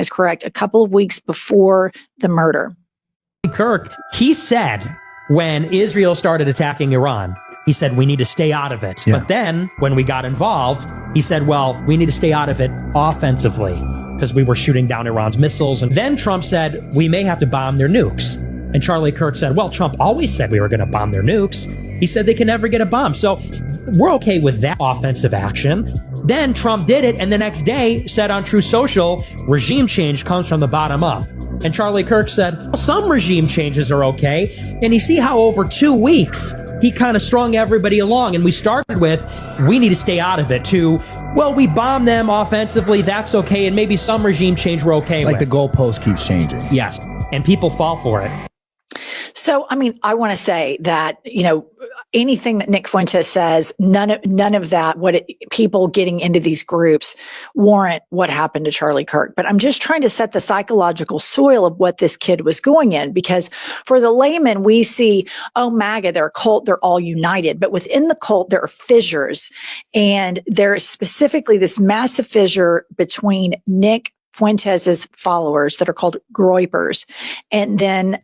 is correct, a couple of weeks before the murder. Kirk, he said when Israel started attacking Iran, he said, we need to stay out of it. But then when we got involved, he said, well, we need to stay out of it offensively because we were shooting down Iran's missiles. And then Trump said, we may have to bomb their nukes. And Charlie Kirk said, well, Trump always said we were going to bomb their nukes. He said they can never get a bomb. So we're okay with that offensive action. Then Trump did it, and the next day said on Truth Social, regime change comes from the bottom up. And Charlie Kirk said, well, some regime changes are okay. And you see how over 2 weeks, he kind of strung everybody along. And we started with, we need to stay out of it, to, well, we bomb them offensively, that's okay. And maybe some regime change we're okay with. Like the goalpost keeps changing. Yes. And people fall for it. So, I mean, I want to say that, anything that Nick Fuentes says, none of that, people getting into these groups warrant what happened to Charlie Kirk. But I'm just trying to set the psychological soil of what this kid was going in, because for the layman, we see, oh, MAGA, they're a cult, they're all united. But within the cult, there are fissures. And there is specifically this massive fissure between Nick Fuentes' followers that are called Groypers, and then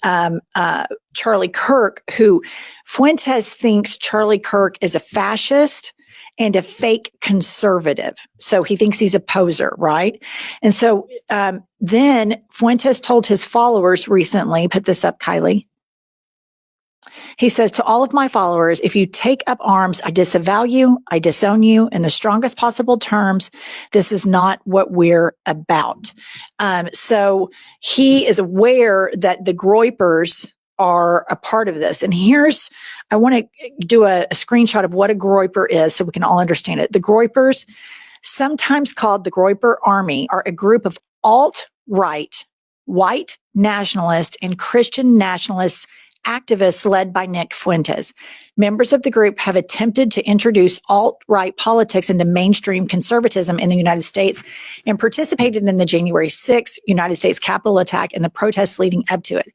Charlie Kirk, who Fuentes thinks Charlie Kirk is a fascist and a fake conservative. So he thinks he's a poser, right? And so then Fuentes told his followers recently, put this up, Kylie. He says, to all of my followers, if you take up arms, I disavow you, I disown you in the strongest possible terms. This is not what we're about. So he is aware that the Groypers are a part of this. And I want to do a screenshot of what a Groyper is so we can all understand it. The Groypers, sometimes called the Groyper Army, are a group of alt-right, white nationalist, and Christian nationalists activists led by Nick Fuentes. Members of the group have attempted to introduce alt-right politics into mainstream conservatism in the United States and participated in the January 6th United States Capitol attack and the protests leading up to it.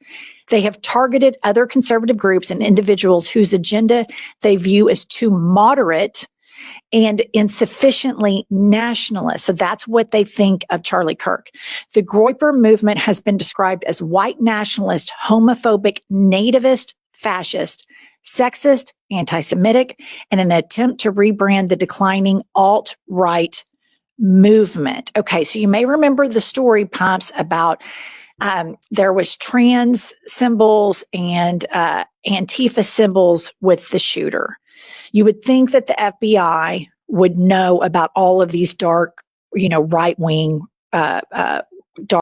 They have targeted other conservative groups and individuals whose agenda they view as too moderate and insufficiently nationalist. So that's what they think of Charlie Kirk. The Groyper movement has been described as white nationalist, homophobic, nativist, fascist, sexist, anti-Semitic, and an attempt to rebrand the declining alt-right movement. Okay, so you may remember the story, Pumps, about there was trans symbols and Antifa symbols with the shooter. You would think that the FBI would know about all of these dark, right-wing